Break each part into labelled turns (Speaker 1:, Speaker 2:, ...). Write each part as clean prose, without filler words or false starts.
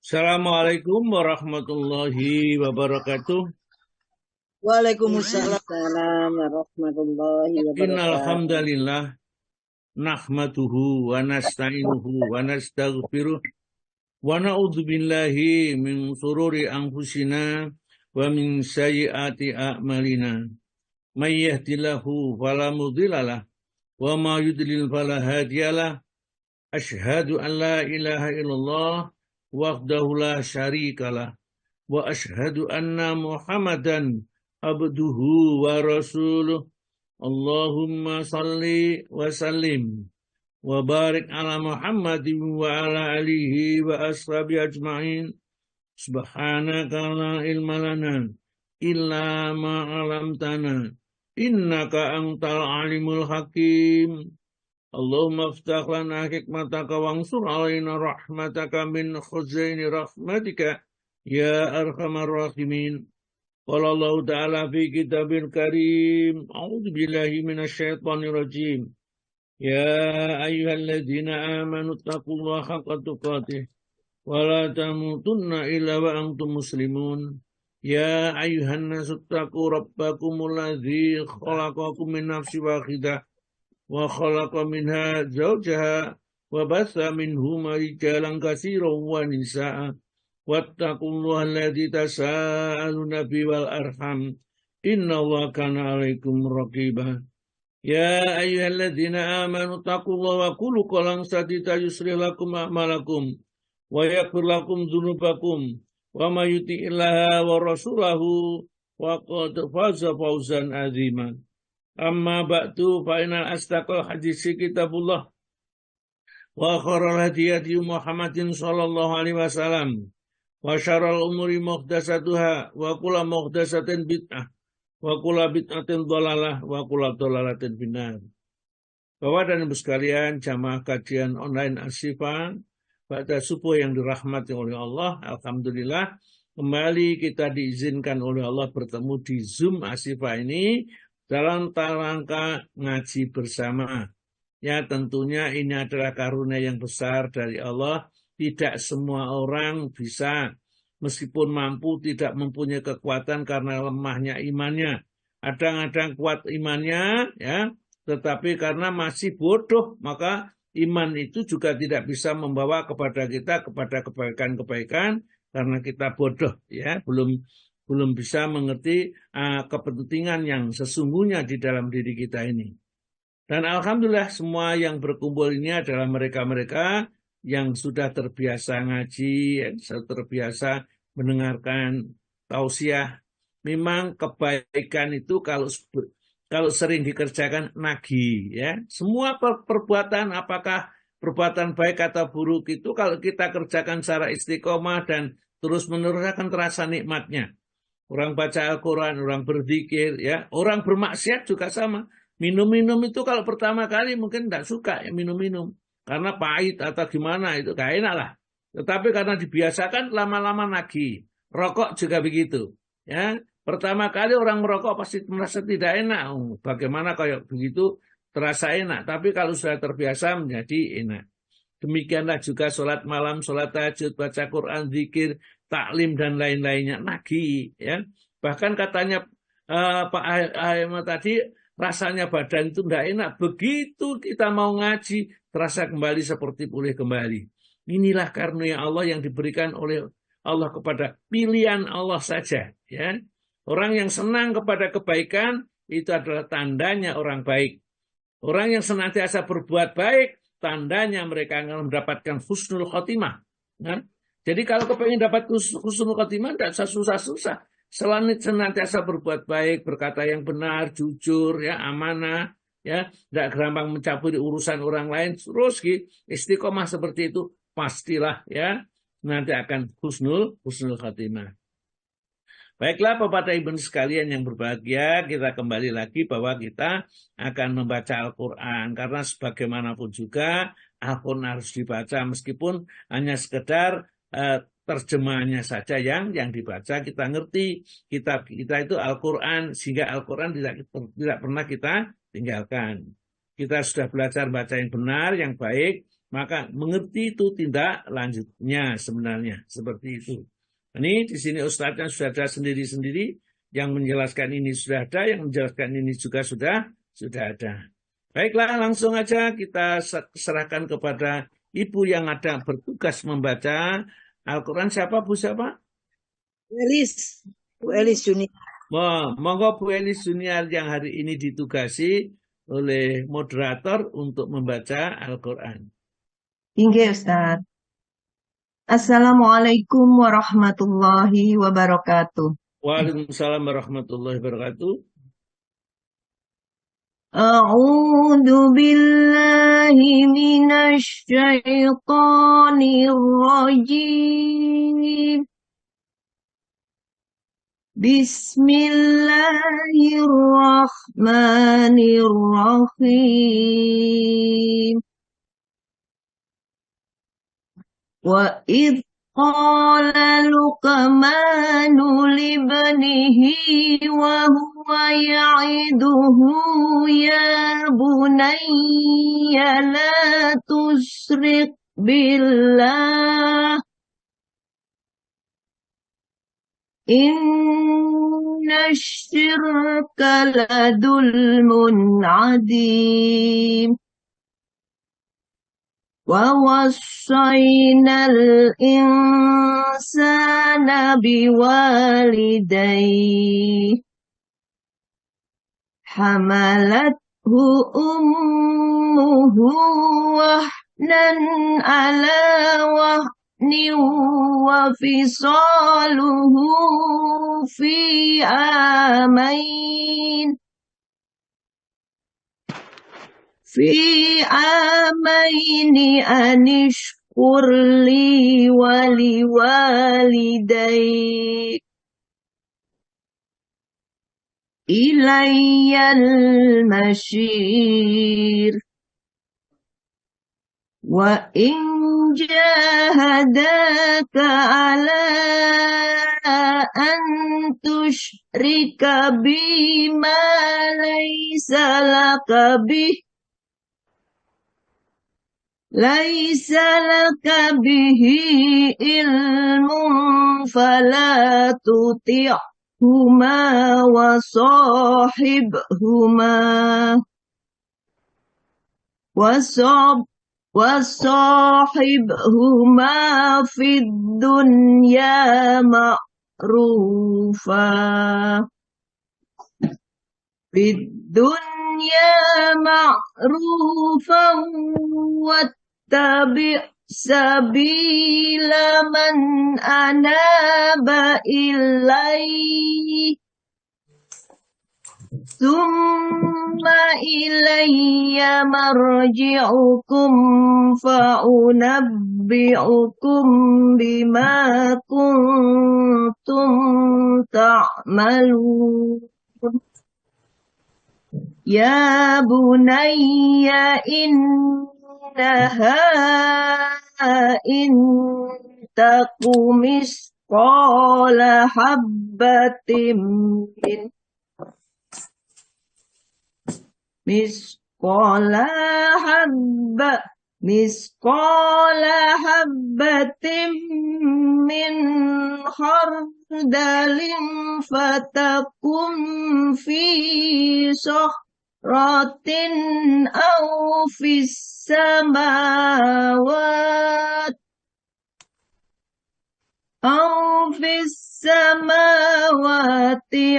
Speaker 1: Assalamualaikum warahmatullahi wabarakatuh.
Speaker 2: Waalaikumsalam warahmatullahi
Speaker 1: Innal
Speaker 2: wabarakatuh.
Speaker 1: hamdalillah nahmaduhu wa nasta'inuhu wa nastaghfiruh wa na'udzu billahi min shururi anfusina wa min sayyiati a'malina. May yahdihillahu fala mudhillalah wa may yudlil fala hadiyalah. Asyhadu an la ilaha illallah wahdahu la syarikalah wa asyhadu anna Muhammadan abduhu wa rasuluh. Allahumma salli wa sallim wa barik ala Muhammadin wa ala alihi wa ashabi ajma'in. Subhanaka la ilma lana illa ma 'allamtana innaka antal alimul hakim. Allahumma aftah lana hikmataka wansur alaina rahmataka min khuzaini rahmatika ya arhamar rahimin. Qala Allah Ta'ala fi kitabil karim. A'udzu billahi minasyaitonir rajim. Ya ayyuhalladzina amanu taqullaha haqqa tuqatih wa la tamutunna illa wa antum muslimun. Ya ayyuhan nasu taqu rabbakumul ladzi khalaqakum min nafsin wahidah wa khalaqa minha zawjaha wa batha minhuma rijalan katsiran wa nisaa'a. Wattaqullaha alladzi tasaaluna bihi wal arham innallaha kana 'alaikum raqiba. Ya ayyuhalladzina amanu taqullaha wa qulu qawlan sadida yuslih lakum a'malakum wa yaghfir lakum dzunubakum wa may yuti'illaha wa rasulahu faqad faza fawzan 'azima. Amma ba'du fa inal asdaqal haditsi kitabullah wa khairal hadiyati Muhammadin sallallahu alaihi wasallam. Wa syarrul umuri muhdatsatuha wa kullu muhdatsatin bid'ah wa kullu bid'atin dhalalah wa kullu dhalalatin finnar. Bapak dan Ibu sekalian, jamaah kajian online Asy-Syifa pada subuh yang dirahmati oleh Allah, alhamdulillah kembali kita diizinkan oleh Allah bertemu di Zoom Asy-Syifa ini dalam rangka ngaji bersama. Ya, tentunya ini adalah karunia yang besar dari Allah. Tidak semua orang bisa, meskipun mampu, tidak mempunyai kekuatan karena lemahnya imannya. Kadang-kadang kuat imannya, ya, tetapi karena masih bodoh, maka iman itu juga tidak bisa membawa kepada kita kepada kebaikan-kebaikan karena kita bodoh, ya, belum bisa mengerti kepentingan yang sesungguhnya di dalam diri kita ini. Dan alhamdulillah semua yang berkumpul ini adalah mereka-mereka yang sudah terbiasa ngaji, yang sudah terbiasa mendengarkan tausiah. Memang kebaikan itu kalau sering dikerjakan nagih, ya. Semua perbuatan, apakah perbuatan baik atau buruk itu kalau kita kerjakan secara istiqomah dan terus-menerus akan terasa nikmatnya. Orang baca Al-Quran, orang berzikir, ya, orang bermaksiat juga sama. Minum-minum itu kalau pertama kali mungkin tidak suka ya minum-minum. Karena pahit atau gimana itu gak enak lah. Tetapi karena dibiasakan lama-lama nagih. Rokok juga begitu. Ya, pertama kali orang merokok pasti merasa tidak enak. Bagaimana kayak begitu terasa enak. Tapi kalau sudah terbiasa menjadi enak. Demikianlah juga sholat malam, sholat tahajud, baca Quran, zikir, taklim dan lain-lainnya nagih. Ya, bahkan katanya Pak Ahmad tadi rasanya badan itu tidak enak. Begitu kita mau ngaji, terasa kembali seperti pulih kembali. Inilah karunia Allah yang diberikan oleh Allah kepada pilihan Allah saja. Ya, orang yang senang kepada kebaikan itu adalah tandanya orang baik. Orang yang senantiasa berbuat baik, tandanya mereka akan mendapatkan husnul khotimah. Nah, jadi kalau kepengen dapat husnul khotimah, tidak usah susah-susah. Selain senantiasa berbuat baik, berkata yang benar, jujur, ya, amanah, ya, tidak gampang mencampuri urusan orang lain, terus istiqomah seperti itu, pastilah, ya, nanti akan husnul khatimah. Baiklah Bapak dan Ibu sekalian yang berbahagia, kita kembali lagi bahwa kita akan membaca Al-Quran. Karena sebagaimanapun juga Al-Quran harus dibaca meskipun hanya sekedar terjemahannya saja yang dibaca, kita ngerti. Kita itu Al-Quran, sehingga Al-Quran tidak pernah kita tinggalkan. Kita sudah belajar baca yang benar, yang baik, Maka mengerti itu tindak lanjutnya sebenarnya seperti itu. Ini di sini ustadznya sudah ada sendiri-sendiri, yang menjelaskan ini sudah ada, yang menjelaskan ini juga sudah ada. Baiklah, langsung aja kita serahkan kepada ibu yang ada bertugas membaca Al-Quran. Siapa Bu siapa?
Speaker 2: Bu Elis Junior.
Speaker 1: Monggo Bu Elis Junior yang hari ini ditugasi oleh moderator untuk membaca Al-Quran.
Speaker 3: Inggih Ustaz. Assalamualaikum warahmatullahi wabarakatuh.
Speaker 1: Waalaikumsalam warahmatullahi wabarakatuh.
Speaker 3: A'udzu billahi minasy syaithanir rajim. Bismillahirrahmanirrahim. Wa idh qala Luqmanu libnihi wa huwa ya'iduhu ya bunayya la tusyrik billah inna syirka ladulmun adim. وَوَصَّيْنَا الْإِنسَانَ بِوَالِدَيْهِ حَمَلَتْهُ أُمُّهُ وَهْنًا عَلَى وَهْنٍ وَفِصَالُهُ فِي عامين أن اشكر لي ولوالديك إلي المصير وإن جاهداك على أن تشرك بي ما ليس لك به علم فلا تطعهما وصاحبهما في الدنيا معروفا واتبع سبيل من أناب إلي ثم إلي مرجعكم فأنبئكم بما كنتم تعملون يا بني إنها إن تك مثقال حبة من خردل فتكن في صخرة أو في السماوات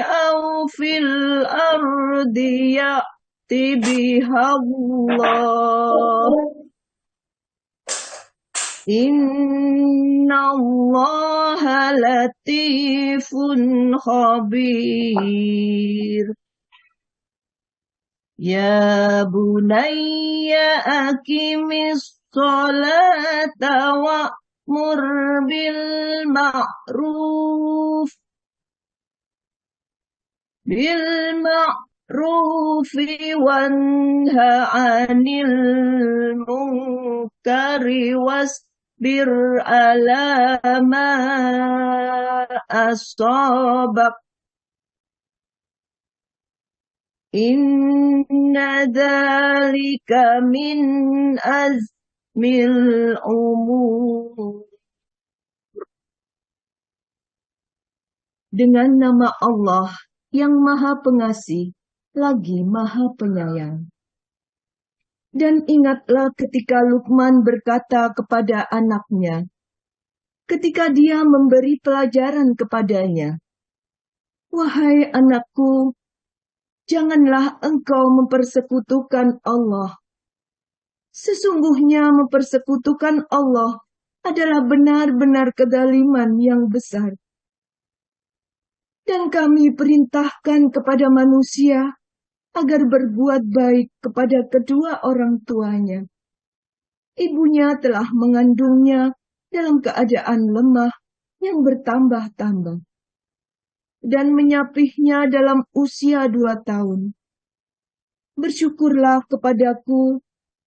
Speaker 3: أو في الأرض يأت بها الله إن الله لطيف خبير يا بني أقم الصلاة وأمر بالمعروف وانهى عن المنكر واصبر على ما أصابك إن ذلك من عزم umur. Dengan nama Allah yang Maha Pengasih, lagi Maha Penyayang. Dan ingatlah ketika Luqman berkata kepada anaknya, ketika dia memberi pelajaran kepadanya, "Wahai anakku, janganlah engkau mempersekutukan Allah. Sesungguhnya mempersekutukan Allah adalah benar-benar kezaliman yang besar. Dan kami perintahkan kepada manusia agar berbuat baik kepada kedua orang tuanya. Ibunya telah mengandungnya dalam keadaan lemah yang bertambah-tambah dan menyapihnya dalam usia 2 tahun. Bersyukurlah kepadaku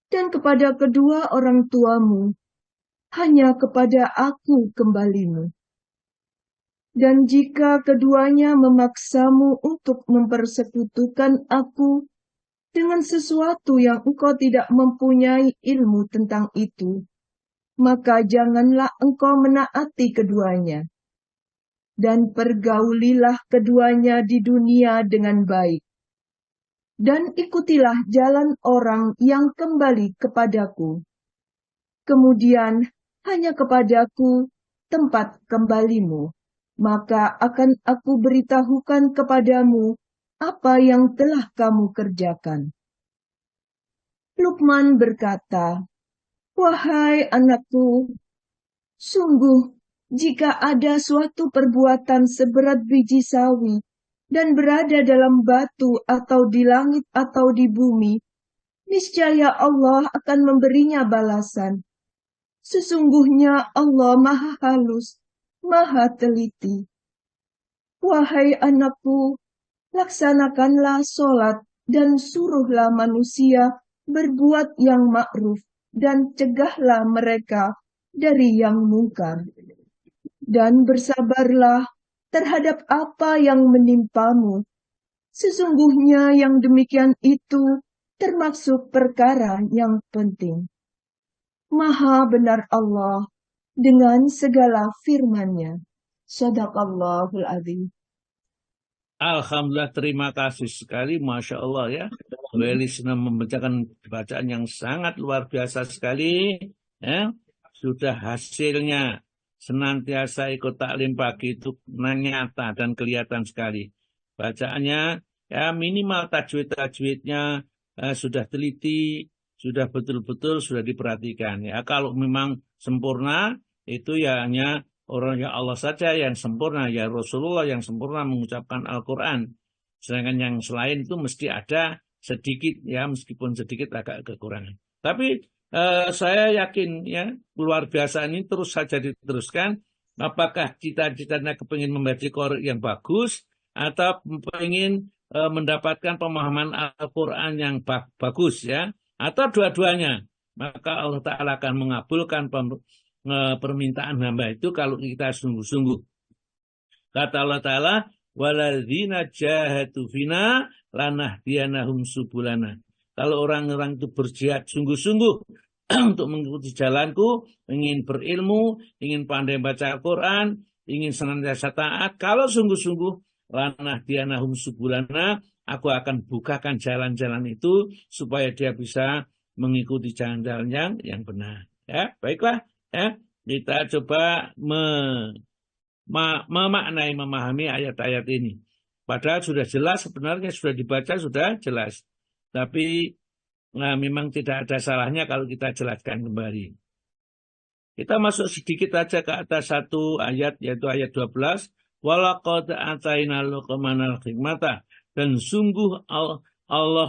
Speaker 3: dan kepada kedua orang tuamu, hanya kepada aku kembalimu. Dan jika keduanya memaksamu untuk mempersekutukan aku dengan sesuatu yang engkau tidak mempunyai ilmu tentang itu, maka janganlah engkau menaati keduanya. Dan pergaulilah keduanya di dunia dengan baik. Dan ikutilah jalan orang yang kembali kepadaku. Kemudian hanya kepadaku tempat kembalimu. Maka akan aku beritahukan kepadamu apa yang telah kamu kerjakan." Luqman berkata, "Wahai anakku, sungguh jika ada suatu perbuatan seberat biji sawi dan berada dalam batu atau di langit atau di bumi, niscaya Allah akan memberinya balasan. Sesungguhnya Allah Maha Halus, Maha Teliti. Wahai anakku, laksanakanlah sholat dan suruhlah manusia berbuat yang ma'ruf dan cegahlah mereka dari yang mungkar. Dan bersabarlah terhadap apa yang menimpamu. Sesungguhnya yang demikian itu termasuk perkara yang penting. Maha benar Allah dengan segala firman-Nya. Shadaqallahul Adzim.
Speaker 1: Alhamdulillah, terima kasih sekali, Masya Allah ya. Welisna membacakan bacaan yang sangat luar biasa sekali. Ya. Sudah hasilnya senantiasa ikut taklim pagi itu nyata dan kelihatan sekali. Bacaannya ya minimal tajwid-tajwidnya sudah teliti, sudah betul-betul sudah diperhatikan. Ya kalau memang sempurna itu ya hanya orang ya Allah saja yang sempurna, ya Rasulullah yang sempurna mengucapkan Al-Quran. Sedangkan yang selain itu mesti ada sedikit ya, meskipun sedikit agak kekurangan. Tapi saya yakin ya luar biasa ini terus saja diteruskan. Apakah cita-citanya kepingin membaca Quran yang bagus atau kepingin mendapatkan pemahaman Al-Quran yang bagus ya, atau dua-duanya, maka Allah Ta'ala akan mengabulkan permintaan hamba itu kalau kita sungguh-sungguh. Kata Allah Ta'ala, "Waladzina jahadu fina lanahdiyanahum subulana." Kalau orang-orang itu berjihad sungguh-sungguh untuk mengikuti jalanku, ingin berilmu, ingin pandai baca Al-Quran, ingin senantiasa taat, kalau sungguh-sungguh lanahdiyanahum subulana, aku akan bukakan jalan-jalan itu supaya dia bisa mengikuti jalan-jalan yang benar. Ya, baiklah. Ya, kita coba memaknai, memahami ayat-ayat ini. Padahal sudah jelas sebenarnya, sudah dibaca, sudah jelas. Tapi memang tidak ada salahnya kalau kita jelaskan kembali. Kita masuk sedikit aja ke atas satu ayat, yaitu ayat 12. Walaqad ataina Luqmanal hikmata. Dan sungguh Allah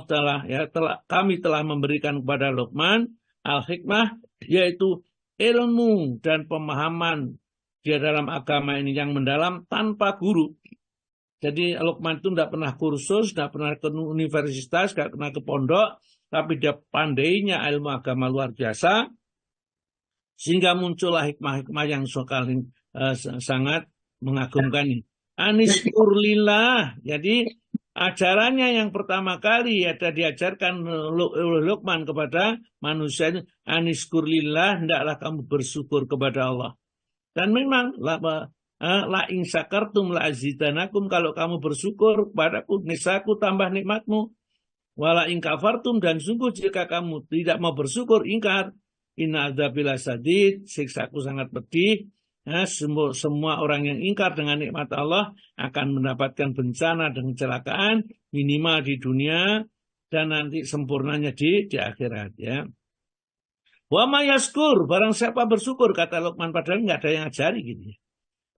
Speaker 1: kami telah memberikan kepada Luqman al-hikmah, yaitu ilmu dan pemahaman di dalam agama ini yang mendalam tanpa guru. Jadi Luqman itu tidak pernah kursus, tidak pernah ke universitas, tidak pernah ke pondok, tapi dia pandainya ilmu agama luar biasa, sehingga muncullah hikmah-hikmah yang sangat mengagumkan ini. Aniskurlillah, jadi ajarannya yang pertama kali diajarkan oleh Luqman kepada manusia itu aniskurlillah, hendaklah kamu bersyukur kepada Allah. Dan memang la in syakartum la azidanakum, kalau kamu bersyukur kepadaku niscaya aku tambah nikmatmu. Wala in kafartum, dan sungguh jika kamu tidak mau bersyukur, ingkar, inna adzabil sadid, siksaku sangat pedih. Ya, semua orang yang ingkar dengan nikmat Allah akan mendapatkan bencana dan kecelakaan minimal di dunia dan nanti sempurnanya di akhirat, ya. Wa ma yaskur, barang siapa bersyukur, kata Luqman, padahal nggak ada yang ajari gitu ya.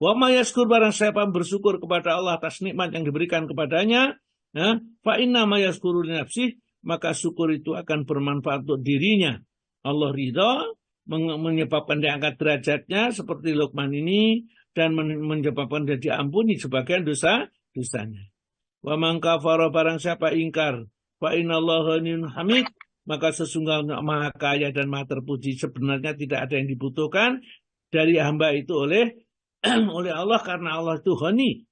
Speaker 1: Wa ma yaskur, barang siapa bersyukur kepada Allah atas nikmat yang diberikan kepadanya, ya, fa inna ma yaskuru li nafsih, maka syukur itu akan bermanfaat untuk dirinya. Allah ridha, menyebabkan diangkat derajatnya seperti Luqman ini, dan menyebabkan dia diampuni sebagian dosanya. Wa man kafara, barang siapa ingkar, fa innallaha ghaniyun hamid, maka sesungguhnya maha kaya dan maha terpuji, sebenarnya tidak ada yang dibutuhkan dari hamba itu oleh Allah, karena Allah itu ghani,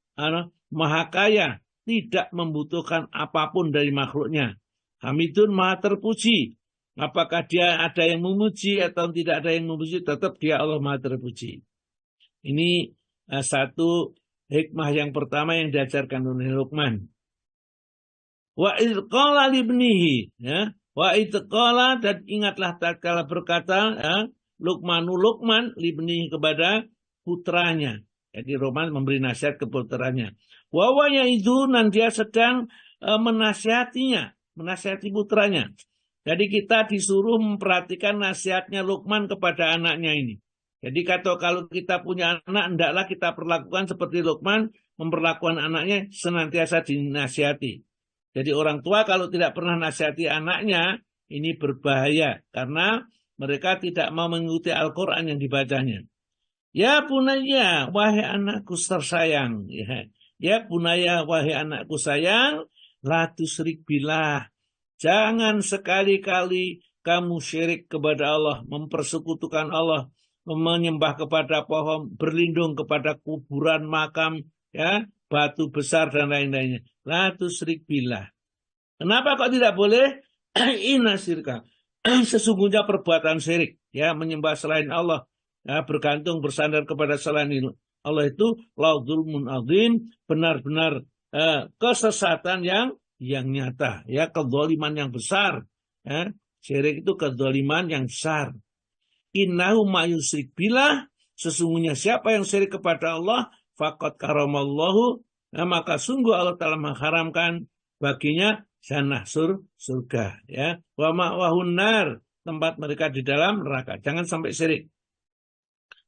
Speaker 1: maha kaya, tidak membutuhkan apapun dari makhluknya. Hamidun, maha terpuji. Apakah dia ada yang memuji atau tidak ada yang memuji, tetap dia Allah maha terpuji. Ini satu hikmah yang pertama yang diajarkan oleh Luqman. Wa idh qala libnihi, ya. Wa idh qala, dan ingatlah tatkala berkata, ya, Luqman libnihi, kepada putranya. Jadi Luqman memberi nasihat ke putranya. Wa itu, dan dia sedang menasihati putranya. Jadi kita disuruh memperhatikan nasihatnya Luqman kepada anaknya ini. Jadi kalau kita punya anak, hendaklah kita perlakukan seperti Luqman memperlakukan anaknya, senantiasa dinasihati. Jadi orang tua kalau tidak pernah nasihati anaknya, ini berbahaya, karena mereka tidak mau mengikuti Al-Quran yang dibacanya. Ya bunaya, wahai anakku tersayang. Ya bunaya, wahai anakku sayang, la tusyrik billah. Jangan sekali-kali kamu syirik kepada Allah, mempersekutukan Allah, menyembah kepada pohon, berlindung kepada kuburan, makam, ya, batu besar dan lain-lainnya. La tusyrik billah. Kenapa kok tidak boleh? Inna syirka. Sesungguhnya perbuatan syirik, ya, menyembah selain Allah, ya, bergantung bersandar kepada selain Allah itu la dzulmun adzim, benar-benar kesesatan yang nyata, ya, kezaliman yang besar, ya. Syirik itu kezaliman yang besar. Innahu ma yusyrik billah, sesungguhnya siapa yang syirik kepada Allah, faqad karamallahu, nah, maka sungguh Allah telah mengharamkan baginya jannah, surga, ya. Wa ma'wahun nar, tempat mereka di dalam neraka. Jangan sampai syirik.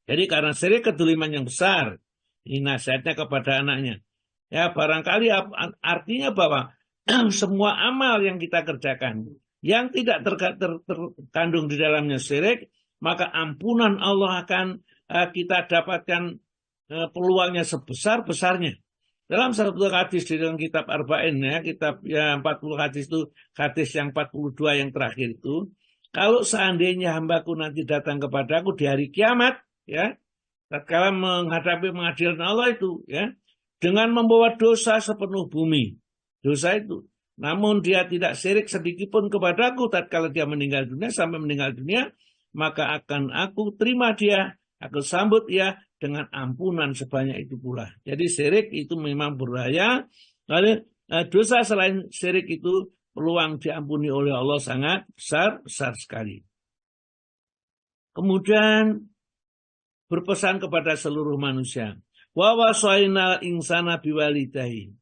Speaker 1: Jadi karena syirik kezaliman yang besar, ini nasihatnya kepada anaknya. Ya, barangkali artinya bahwa semua amal yang kita kerjakan yang tidak terkandung di dalamnya syirik, maka ampunan Allah akan kita dapatkan peluangnya sebesar-besarnya. Dalam satu hadis di dalam kitab Arba'in, ya, kitab 40 hadis itu, hadis yang 42 yang terakhir itu, kalau seandainya hambaku nanti datang kepadaku di hari kiamat, ya, tatkala menghadapi pengadilan Allah itu, ya, dengan membawa dosa sepenuh bumi. Dosa itu. Namun dia tidak syirik sedikit pun kepadaku tatkala dia meninggal dunia, sampai meninggal dunia, maka akan aku terima dia, aku sambut dia dengan ampunan sebanyak itu pula. Jadi syirik itu memang berbahaya. Lalu dosa selain syirik itu peluang diampuni oleh Allah sangat besar sekali. Kemudian berpesan kepada seluruh manusia. Wa wasainal insana biwalidayhi.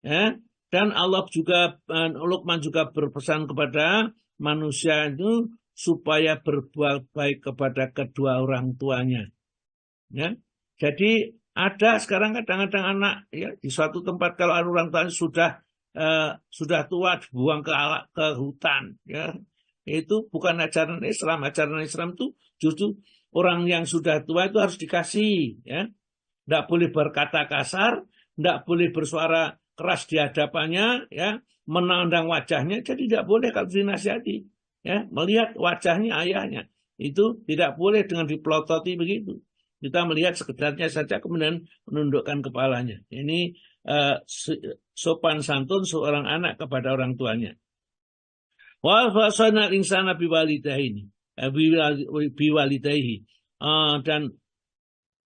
Speaker 1: Ya. Dan Allah juga, Luqman juga berpesan kepada manusia itu supaya berbuat baik kepada kedua orang tuanya. Ya. Jadi ada sekarang kadang-kadang anak, ya, di suatu tempat kalau orang tuanya sudah tua dibuang ke hutan, ya. Itu bukan ajaran Islam. Ajaran Islam itu justru orang yang sudah tua itu harus dikasih, ya. Tidak boleh berkata kasar, tidak boleh bersuara keras di hadapannya, ya, menandang wajahnya, jadi tidak boleh kalau dinasihati, ya, melihat wajahnya ayahnya, itu tidak boleh dengan dipelototi begitu. Kita melihat sekedarnya saja kemudian menundukkan kepalanya. Ini sopan santun seorang anak kepada orang tuanya. Wa fasana insana biwalidayhi. Dan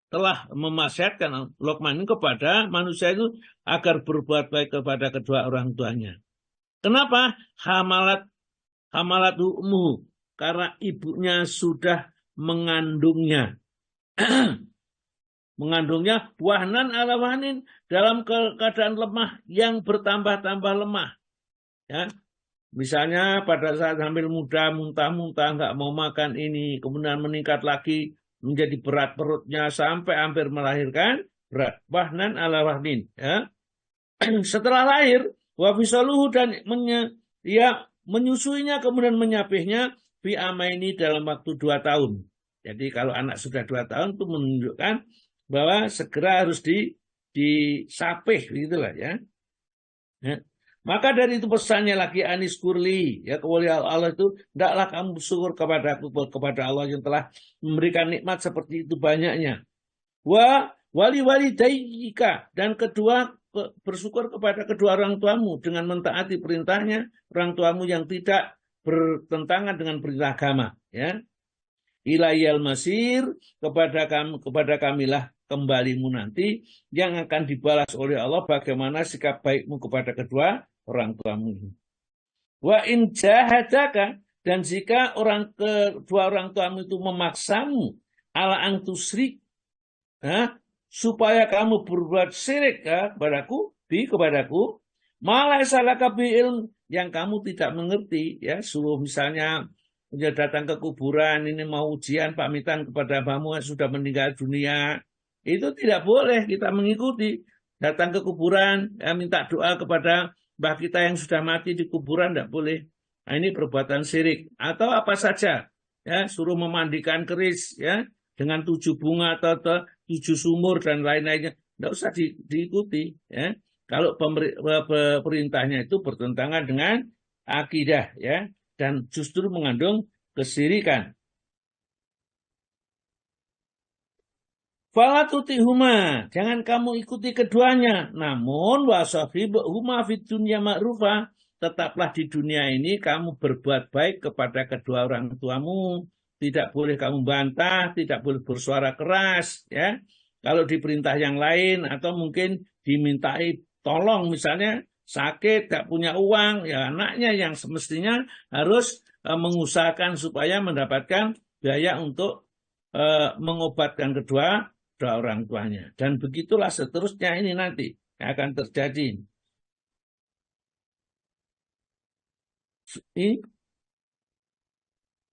Speaker 1: telah memaksiatkan Luqman kepada manusia itu agar berbuat baik kepada kedua orang tuanya. Kenapa? Hamalat ummuhu, karena ibunya sudah mengandungnya. Mengandungnya wahnan ala wahnin, dalam keadaan lemah yang bertambah-tambah lemah. Ya. Misalnya pada saat hamil muda, muntah-muntah, nggak mau makan ini, kemudian meningkat lagi, menjadi berat perutnya sampai hampir melahirkan, berat. Wahnan ala wahnin. Ya. Setelah lahir, wafisaluhu dan menyusuinya kemudian menyapihnya, fi amaini dalam waktu 2 tahun. Jadi kalau anak sudah 2 tahun itu menunjukkan bahwa segera harus disapih, begitulah ya. Ya. Maka dari itu pesannya lagi Anis Kurli, ya kewalian Allah itu, hendaklah kamu bersyukur kepada Allah yang telah memberikan nikmat seperti itu banyaknya. Wali daika, dan kedua bersyukur kepada kedua orang tuamu dengan mentaati perintahnya, orang tuamu yang tidak bertentangan dengan perintah agama, ya. Ilayal masir, kepada kamilah kembalimu nanti, yang akan dibalas oleh Allah bagaimana sikap baikmu kepada kedua orang tuamu. Wa in jahadaka, dan jika kedua orang tuamu itu memaksamu ala ang tusrik, supaya kamu berbuat syirik kepadaku, malah salah ilm, yang kamu tidak mengerti, ya, suruh misalnya dia datang ke kuburan, ini mau ujian pamitan kepada mbahmu yang sudah meninggal dunia, itu tidak boleh kita mengikuti. Datang ke kuburan, ya, minta doa kepada mbah kita yang sudah mati di kuburan, tidak boleh. Nah, ini perbuatan syirik. Atau apa saja, ya, suruh memandikan keris, ya, dengan 7 bunga atau 7 sumur dan lain-lainnya, tidak usah diikuti, ya. Kalau perintahnya itu bertentangan dengan akidah, ya, dan justru mengandung kesyirikan. Fala tutihuma, jangan kamu ikuti keduanya. Namun wasafihuma fid dunya ma'rufa, tetaplah di dunia ini kamu berbuat baik kepada kedua orang tuamu. Tidak boleh kamu bantah, tidak boleh bersuara keras, ya. Kalau diperintah yang lain atau mungkin dimintai tolong, misalnya sakit, tidak punya uang, ya anaknya yang semestinya harus mengusahakan supaya mendapatkan biaya untuk mengobatkan kedua orang tuanya. Dan begitulah seterusnya ini nanti akan terjadi.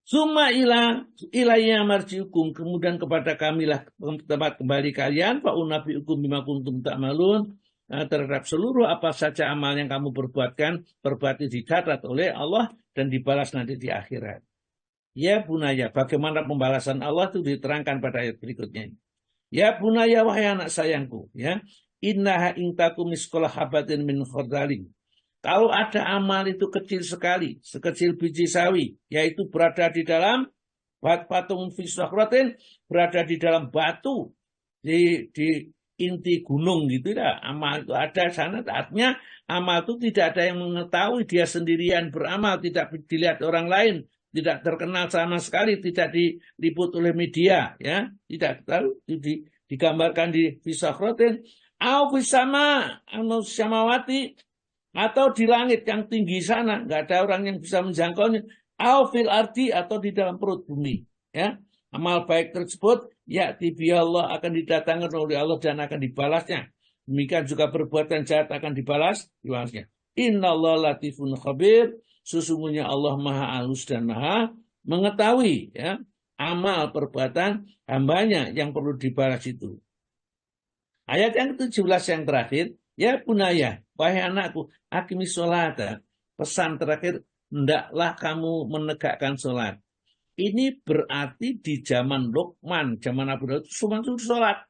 Speaker 1: Summa ilayya marji'ukum, kemudian kepada kamilah tempat kembali kalian, fa unabbi'ukum bima kuntum ta'malun, terhadap seluruh apa saja amal yang kamu perbuatkan, dicatat oleh Allah dan dibalas nanti di akhirat. Ya bunaya, bagaimana pembalasan Allah itu diterangkan pada ayat berikutnya. Ya bunaya, wahai anak sayangku, ya, innaha intakum miskola habatin min khardalin. Kalau ada amal itu kecil sekali, sekecil biji sawi, yaitu berada di dalam patung fisahratin, berada di dalam batu, di inti gunung gitu ya. Amal itu ada sana, artinya amal itu tidak ada yang mengetahui, dia sendirian beramal, tidak dilihat orang lain, tidak terkenal sama sekali, tidak diliput oleh media, ya, tidak tahu, digambarkan di fisahratin, au fisama, anu samawati, atau di langit yang tinggi sana, nggak ada orang yang bisa menjangkaunya, au fil ardi, atau di dalam perut bumi, ya. Amal baik tersebut ya tibi Allah, akan didatangkan oleh Allah dan akan dibalasnya. Demikian juga perbuatan jahat akan dibalasnya. Innallaha latifun khabir, sesungguhnya Allah maha halus dan maha mengetahui, ya, amal perbuatan hambanya yang perlu dibalas itu. Ayat yang ke-17 yang terakhir, ya bunaya, wahai anakku, aqimis sholata, pesan terakhir, hendaklah kamu menegakkan sholat. Ini berarti di zaman Luqman, zaman Abu Daud, semua itu sholat.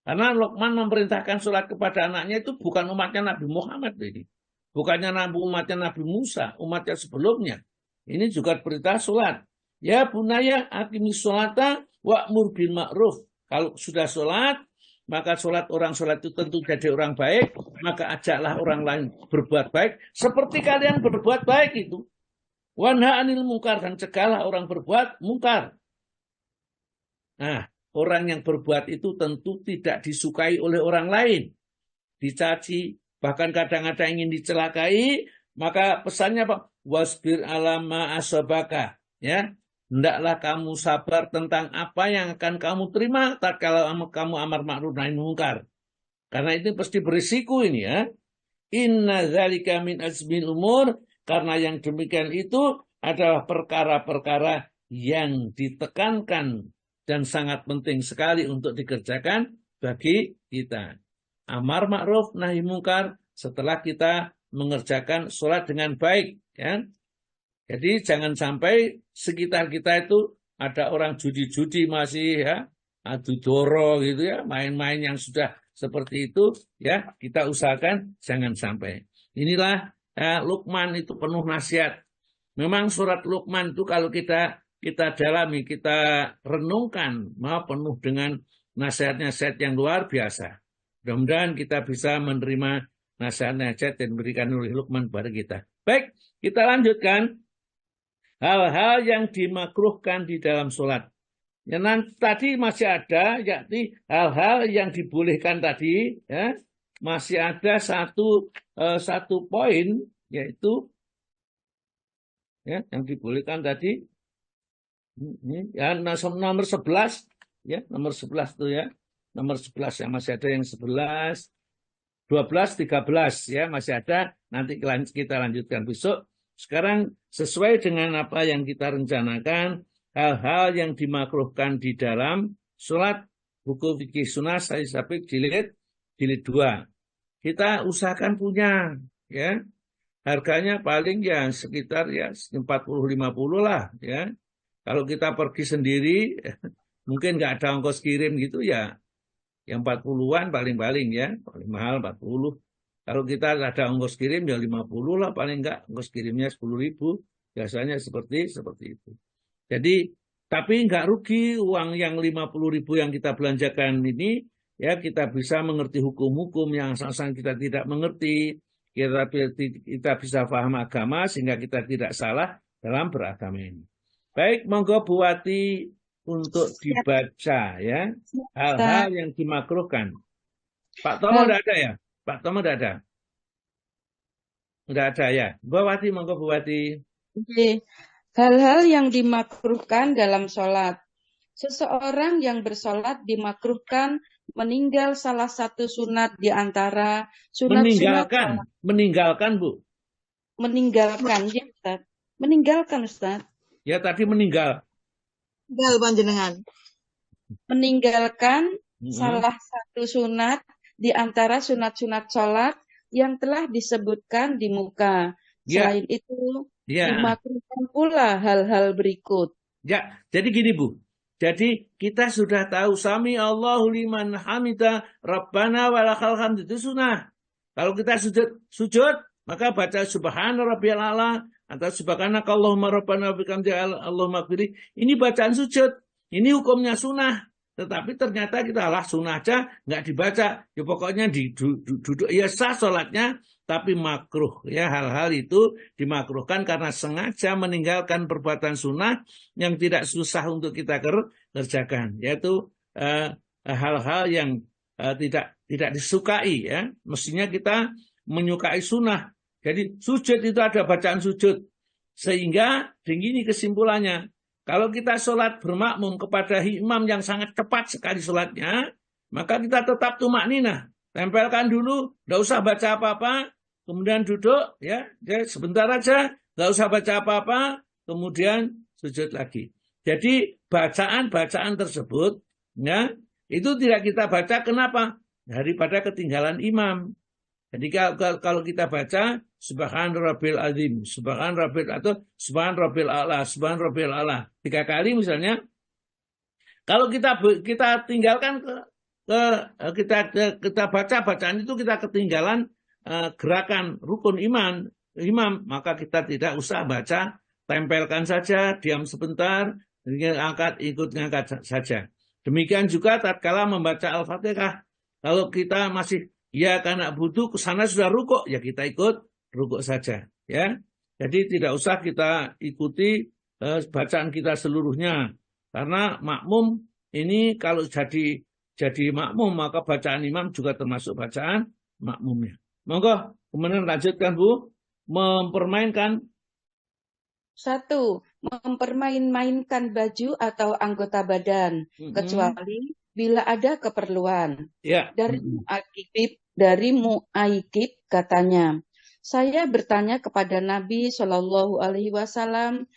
Speaker 1: Karena Luqman memerintahkan sholat kepada anaknya itu bukan umatnya Nabi Muhammad ini. Bukannya umatnya Nabi Musa, umatnya sebelumnya. Ini juga perintah sholat. Ya bunaya aqimis sholata wa'mur bil ma'ruf. Kalau sudah sholat, maka orang sholat itu tentu jadi orang baik, maka ajaklah orang lain berbuat baik, seperti kalian berbuat baik itu. Wanha anil mungkar, dan cegahlah orang berbuat mungkar. Nah, orang yang berbuat itu tentu tidak disukai oleh orang lain. Dicaci, bahkan kadang-kadang ingin dicelakai, maka pesannya apa? Wasbir alama asabaka. Ya, hendaklah kamu sabar tentang apa yang akan kamu terima tatkala kamu amar ma'ruf nahi munkar. Karena itu pasti berisiko ini ya. Inna dzalika min azmil umur, karena yang demikian itu adalah perkara-perkara yang ditekankan dan sangat penting sekali untuk dikerjakan bagi kita. Amar ma'ruf nahi munkar setelah kita mengerjakan sholat dengan baik ya. Jadi jangan sampai sekitar kita itu ada orang judi-judi masih ya, adu doro gitu ya, main-main yang sudah seperti itu ya, kita usahakan jangan sampai. Inilah Luqman itu penuh nasihat. Memang surat Luqman itu kalau kita dalami, kita renungkan, penuh dengan nasihat-nasihat yang luar biasa. Mudah-mudahan kita bisa menerima nasihat-nasihat yang diberikan oleh Luqman kepada kita. Baik, kita lanjutkan. Hal-hal yang dimakruhkan di dalam sholat. Ya, nanti tadi masih ada, yakni hal-hal yang dibolehkan tadi, ya, masih ada satu poin, yaitu ya, yang dibolehkan tadi, ya, nomor 11, ya, nomor 11 itu ya, nomor 11 ya, masih ada yang 11, 12, 13 ya, masih ada. Nanti kita lanjutkan besok. Sekarang sesuai dengan apa yang kita rencanakan, hal-hal yang dimakruhkan di dalam sholat, buku fikih sunnah Sahih Syafiq jilid 2. Kita usahakan punya, ya. Harganya paling ya sekitar ya 40-50 lah, ya. Kalau kita pergi sendiri, mungkin nggak ada ongkos kirim gitu ya, yang 40-an paling-paling ya, paling mahal 40. Kalau kita ada ongkos kirim ya 50 lah paling enggak, ongkos kirimnya 10.000, biasanya seperti itu. Jadi, tapi enggak rugi uang yang 50.000 yang kita belanjakan ini, ya kita bisa mengerti hukum-hukum yang asalnya kita tidak mengerti, kita bisa paham agama sehingga kita tidak salah dalam beragama ini. Baik, monggo Bu Wati untuk dibaca ya, hal-hal yang dimakruhkan. Pak Tomo enggak ada ya? Pak Tomo enggak ada? Enggak ada ya. Bu Wati, monggo Bu Wati.
Speaker 4: Oke. Hal-hal yang dimakruhkan dalam sholat. Seseorang yang bersolat dimakruhkan meninggal salah satu sunat di antara sunat-sunat.
Speaker 1: Meninggalkan Bu.
Speaker 4: Meninggalkan, ya Ustaz. Meninggalkan Ustaz.
Speaker 1: Ya tadi meninggal.
Speaker 2: Tinggal panjenengan.
Speaker 4: Meninggalkan salah satu sunat di antara sunat-sunat sholat yang telah disebutkan di muka. Selain itu, dimakruhkan pula hal-hal berikut.
Speaker 1: Ya, jadi gini Bu. Jadi kita sudah tahu sami Allahu liman hamidah Rabbana walakal hamd itu sunnah. Kalau kita sujud maka baca subhana rabbiyal a'la atau subhanaka Allahumma rabbana wa bihamdika Allahumma ighfirli. Ini bacaan sujud. Ini hukumnya sunnah. Tetapi ternyata kita sunnah aja nggak dibaca. Ya pokoknya duduk ya sah sholatnya, tapi makruh. Ya hal-hal itu dimakruhkan karena sengaja meninggalkan perbuatan sunnah yang tidak susah untuk kita kerjakan. Yaitu hal-hal yang tidak disukai. Ya, mestinya kita menyukai sunnah. Jadi sujud itu ada bacaan sujud. Sehingga begini kesimpulannya. Kalau kita sholat bermakmum kepada imam yang sangat cepat sekali sholatnya, maka kita tetap tumakninah. Tempelkan dulu, nggak usah baca apa-apa, kemudian duduk, ya sebentar aja, nggak usah baca apa-apa, kemudian sujud lagi. Jadi bacaan-bacaan tersebut, ya itu tidak kita baca. Kenapa? Daripada ketinggalan imam. Jadi kalau kita baca Subhan Rabbil Azim, Subhan Rabbil atau Subhan Rabbil A'la, Subhan Rabbil A'la 3 kali misalnya. Kalau kita tinggalkan kita baca bacaan itu kita ketinggalan gerakan rukun imam, maka kita tidak usah baca, tempelkan saja, diam sebentar, ikut ngangkat saja. Demikian juga tatkala membaca Al-Fatihah. Kalau kita masih ya karena butuh ke sana sudah rukuk, ya kita ikut rukuk saja, ya. Jadi tidak usah kita ikuti bacaan kita seluruhnya. Karena makmum ini kalau jadi makmum maka bacaan imam juga termasuk bacaan makmumnya. Monggo, kemudian lanjutkan Bu. Mempermainkan.
Speaker 4: 1. Mempermain-mainkan baju atau anggota badan, kecuali bila ada keperluan.
Speaker 1: Ya.
Speaker 4: Dari Mu'aikib katanya, saya bertanya kepada Nabi Shallallahu Alaihi Wasallam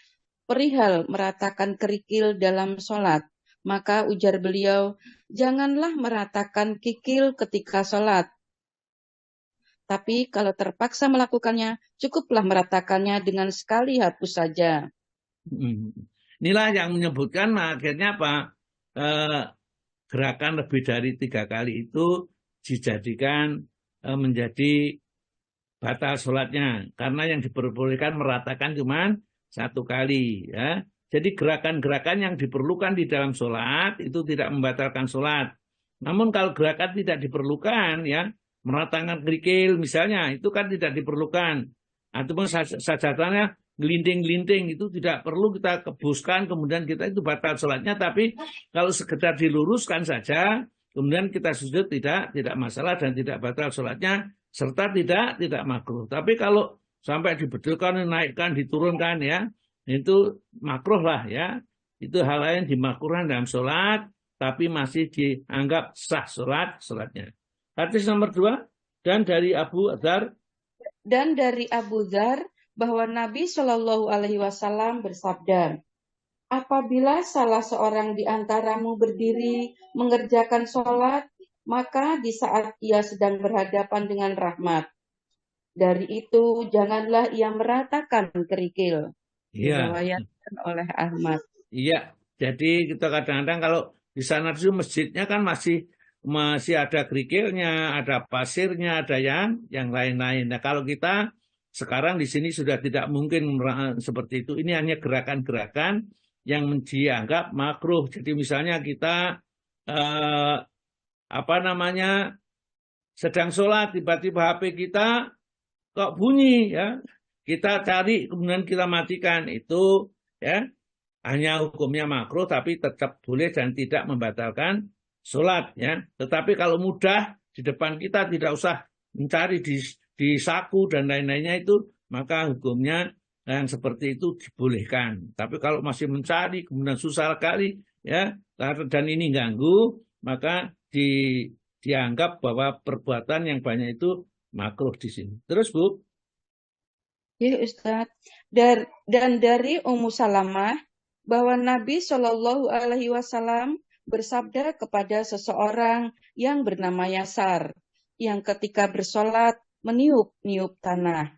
Speaker 4: perihal meratakan kerikil dalam sholat. Maka ujar beliau, janganlah meratakan kikil ketika sholat. Tapi kalau terpaksa melakukannya, cukuplah meratakannya dengan sekali hapus saja.
Speaker 1: Inilah yang menyebutkan akhirnya apa? Gerakan lebih dari 3 kali itu dijadikan menjadi batal sholatnya. Karena yang diperbolehkan meratakan cuma 1 kali. Ya. Jadi gerakan-gerakan yang diperlukan di dalam sholat itu tidak membatalkan sholat. Namun kalau gerakan tidak diperlukan, ya, meratakan kerikil misalnya, itu kan tidak diperlukan. Ataupun sajadahnya gelinting-gelinting, itu tidak perlu kita kebuskan, kemudian kita itu batal sholatnya. Tapi kalau sekedar diluruskan saja, kemudian kita sujud tidak masalah dan tidak batal sholatnya, serta tidak makruh. Tapi kalau sampai dibedilkan, naikkan, diturunkan, ya, itu makruh lah, ya. Itu hal lain dimakruhkan dalam sholat, tapi masih dianggap sah sholatnya. Hadis nomor 2, dan dari Abu Dzar.
Speaker 4: Dan dari Abu Dzar bahwa Nabi Shallallahu Alaihi Wasallam bersabda, apabila salah seorang di antaramu berdiri mengerjakan sholat, maka di saat ia sedang berhadapan dengan rahmat, dari itu janganlah ia meratakan kerikil. Diriwayatkan oleh Ahmad.
Speaker 1: Iya, jadi kita kadang-kadang kalau di sana itu masjidnya kan masih ada kerikilnya, ada pasirnya, ada yang lain-lain. Nah, kalau kita sekarang di sini sudah tidak mungkin seperti itu. Ini hanya gerakan-gerakan yang dianggap makruh. Jadi misalnya kita sedang sholat, tiba-tiba HP kita kok bunyi, ya. Kita cari kemudian kita matikan, itu ya hanya hukumnya makruh tapi tetap boleh dan tidak membatalkan sholat, ya. Tetapi kalau mudah di depan kita, tidak usah mencari di saku dan lain-lainnya itu, maka hukumnya yang seperti itu dibolehkan. Tapi kalau masih mencari kemudian susah sekali, ya, dan ini ganggu, maka dianggap bahwa perbuatan yang banyak itu makruh di sini. Terus Bu.
Speaker 4: Ya Ustaz. Dan dari Ummu Salamah bahwa Nabi Shallallahu Alaihi Wasallam bersabda kepada seseorang yang bernama Yasar, yang ketika bersolat meniup-niup tanah,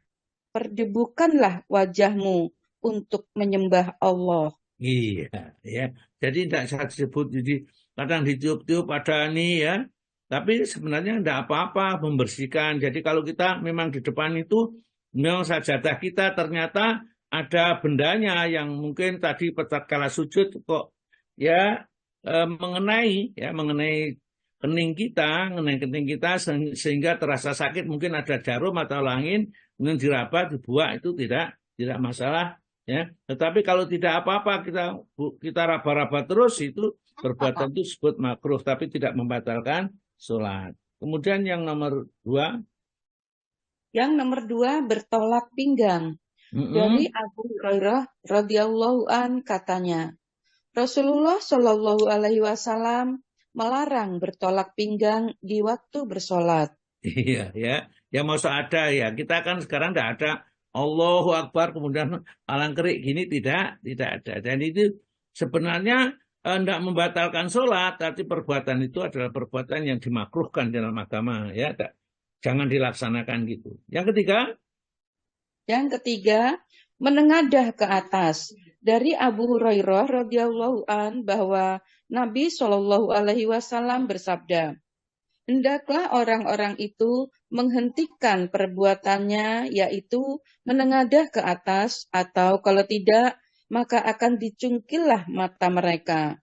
Speaker 4: perdebukanlah wajahmu untuk menyembah Allah.
Speaker 1: Iya, ya. Jadi tidak saya disebut, jadi kadang ditiup-tiup ada nih, ya. Tapi sebenarnya tidak apa-apa membersihkan. Jadi kalau kita memang di depan itu, memang sajadah kita ternyata ada bendanya yang mungkin tadi tatkala sujud kok, ya, mengenai kening kita sehingga terasa sakit, mungkin ada jarum atau langin, kemudian diraba, dibuat, itu tidak masalah, ya. Tetapi kalau tidak apa-apa kita raba-raba terus, itu perbuatan itu disebut makruh tapi tidak membatalkan sholat. Kemudian yang nomor 2.
Speaker 4: Yang nomor 2 bertolak pinggang. Dari Abu Hurairah radhiyallahu an katanya, Rasulullah Shallallahu Alaihi Wasallam melarang bertolak pinggang di waktu bersolat.
Speaker 1: Iya, ya. Ya masa ada, ya. Kita kan sekarang tidak ada Allahu Akbar kemudian alang kerik gini, tidak ada. Dan itu sebenarnya tidak membatalkan sholat, tapi perbuatan itu adalah perbuatan yang dimakruhkan dalam agama, ya. Jangan dilaksanakan gitu. Yang ketiga, menengadah ke atas. Dari Abu Hurairah radhiyallahu an bahwa Nabi Shallallahu Alaihi Wasallam bersabda, hendaklah orang-orang itu menghentikan perbuatannya, yaitu menengadah ke atas, atau kalau tidak, maka akan dicungkillah mata mereka.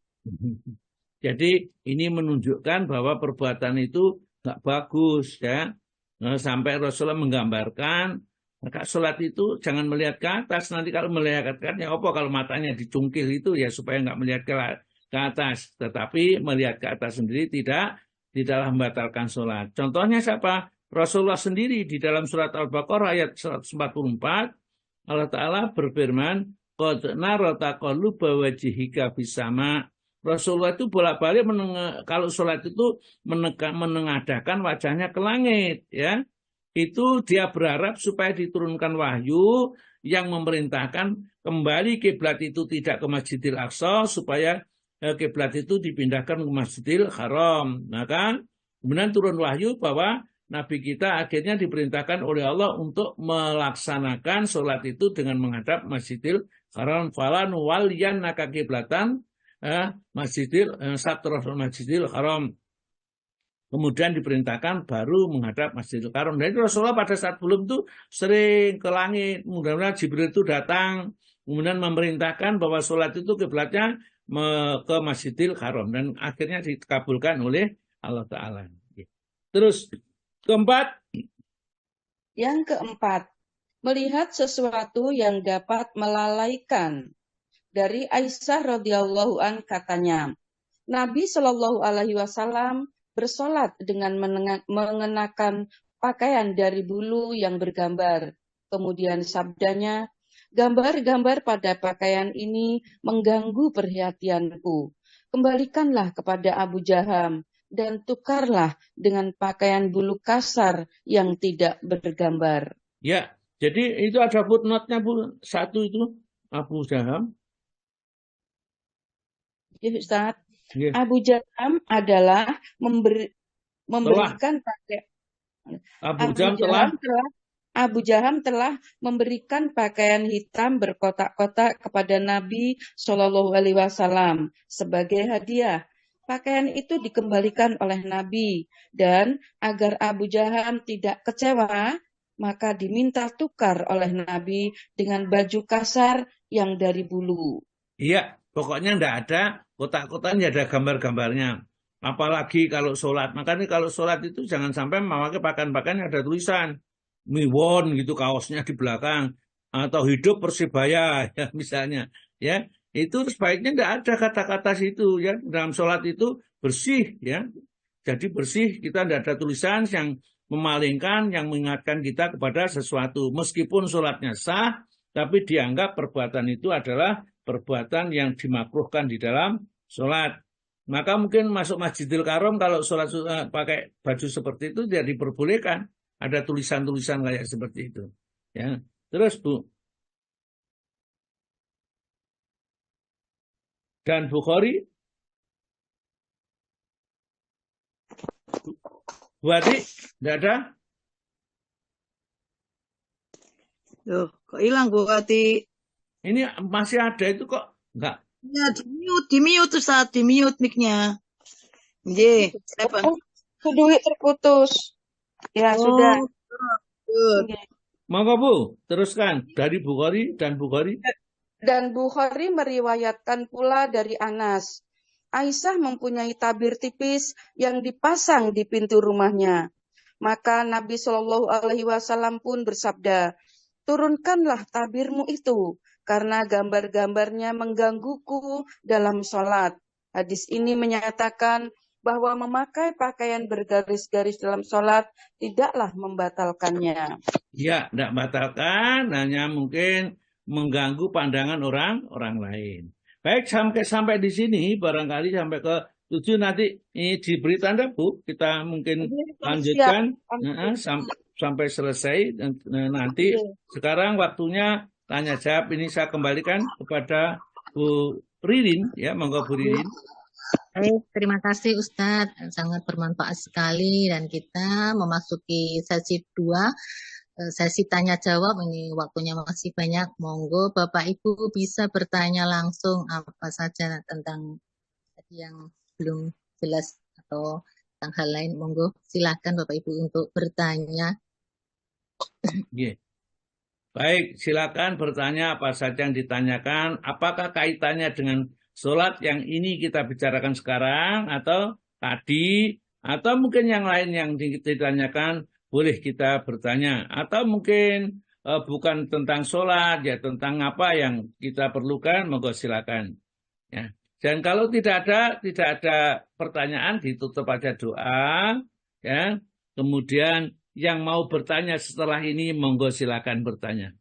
Speaker 1: Jadi ini menunjukkan bahwa perbuatan itu nggak bagus ya. Sampai Rasulullah menggambarkan maka sholat itu jangan melihat ke atas. Nanti kalau melihat ke atas, ya apa kalau matanya dicungkil itu ya supaya nggak melihat ke atas. Tetapi melihat ke atas sendiri tidaklah membatalkan sholat. Contohnya siapa? Rasulullah sendiri di dalam surat Al-Baqarah ayat 144, Allah Ta'ala berfirman, Qad nara taqalluba wajhika fis sama. Rasulullah itu bolak-balik kalau sholat itu menengadahkan wajahnya ke langit, ya. Itu dia berharap supaya diturunkan wahyu yang memerintahkan kembali kiblat itu tidak ke Masjidil Aqsa supaya kiblat itu dipindahkan ke Masjidil Haram. Maka kemudian turun wahyu bahwa Nabi kita akhirnya diperintahkan oleh Allah untuk melaksanakan sholat itu dengan menghadap Masjidil Haram. Falan waliyannaka kiblatan Masjidil Haram. Kemudian diperintahkan baru menghadap Masjidil Haram. Dan Rasulullah pada saat belum itu sering ke langit. Mudah-mudahan Jibril itu datang, kemudian memerintahkan bahwa sholat itu kiblatnya ke Masjidil Haram. Dan akhirnya dikabulkan oleh Allah Ta'ala. Terus keempat.
Speaker 4: Yang keempat, melihat sesuatu yang dapat melalaikan. Dari Aisyah radhiyallahu an katanya, Nabi Shallallahu alaihi wasallam bersolat dengan mengenakan pakaian dari bulu yang bergambar. Kemudian sabdanya, gambar-gambar pada pakaian ini mengganggu perhatianku. Kembalikanlah kepada Abu Jaham dan tukarlah dengan pakaian bulu kasar yang tidak bergambar.
Speaker 1: Ya, jadi itu ada footnote-nya Bu. Satu itu Abu Jaham.
Speaker 4: Ya Ustaz.
Speaker 1: Yeah.
Speaker 4: Abu Jaham adalah memberikan pakaian. Abu Jaham telah memberikan pakaian hitam berkotak-kotak kepada Nabi Shallallahu Alaihi Wasallam sebagai hadiah. Pakaian itu dikembalikan oleh Nabi dan agar Abu Jaham tidak kecewa, maka diminta tukar oleh Nabi dengan baju kasar yang dari bulu.
Speaker 1: Iya, pokoknya enggak ada kotak-kotaknya, ada gambar-gambarnya. Apalagi kalau sholat. Makanya kalau sholat itu jangan sampai memakai pakaian-pakaian yang ada tulisan. Miwon gitu kaosnya di belakang. Atau hidup Persibaya ya misalnya. Ya, itu sebaiknya enggak ada kata-kata situ ya. Dalam sholat itu bersih ya. Jadi bersih, kita enggak ada tulisan yang memalingkan, yang mengingatkan kita kepada sesuatu. Meskipun sholatnya sah, tapi dianggap perbuatan itu adalah perbuatan yang dimakruhkan di dalam sholat. Maka mungkin masuk Masjidil Haram kalau sholat pakai baju seperti itu tidak diperbolehkan. Ada tulisan-tulisan kayak seperti itu. Ya, terus Bu. Dan Bukhari. Bu Ati, tidak ada?
Speaker 2: Tuh, kok hilang Bu Ati?
Speaker 1: Ini masih ada itu kok enggak?
Speaker 2: Ya, di mute Ustaz, di mute mic-nya. Nggih,
Speaker 4: Duit terputus. Ya, sudah.
Speaker 1: Monggo Bu, teruskan dari Bukhari dan Bukhari.
Speaker 4: Dan Bukhari meriwayatkan pula dari Anas. Aisyah mempunyai tabir tipis yang dipasang di pintu rumahnya. Maka Nabi Shallallahu Alaihi Wasallam pun bersabda, turunkanlah tabirmu itu, karena gambar-gambarnya menggangguku dalam sholat. Hadis ini menyatakan bahwa memakai pakaian bergaris-garis dalam sholat tidaklah membatalkannya.
Speaker 1: Ya, tidak membatalkan, hanya mungkin mengganggu pandangan orang lain. Baik, sampai di sini, barangkali sampai ke 7 nanti ini diberi tanda Bu, kita mungkin lanjutkan sampai selesai nanti. Sekarang waktunya tanya jawab, ini saya kembalikan kepada Bu Ririn, ya, monggo Bu Ririn.
Speaker 5: Baik, terima kasih Ustadz, sangat bermanfaat sekali dan kita memasuki sesi 2. Sesi tanya jawab, ini waktunya masih banyak. Monggo Bapak Ibu bisa bertanya langsung apa saja tentang yang belum jelas atau tentang hal lain. Monggo silakan Bapak Ibu untuk bertanya.
Speaker 1: Yeah. Baik, silakan bertanya apa saja yang ditanyakan. Apakah kaitannya dengan sholat yang ini kita bicarakan sekarang atau tadi, atau mungkin yang lain yang ditanyakan, boleh kita bertanya. Atau mungkin bukan tentang sholat, ya tentang apa yang kita perlukan, monggo silakan. Ya. Dan kalau tidak ada pertanyaan, ditutup aja doa. Ya. Kemudian yang mau bertanya setelah ini, monggo silakan bertanya.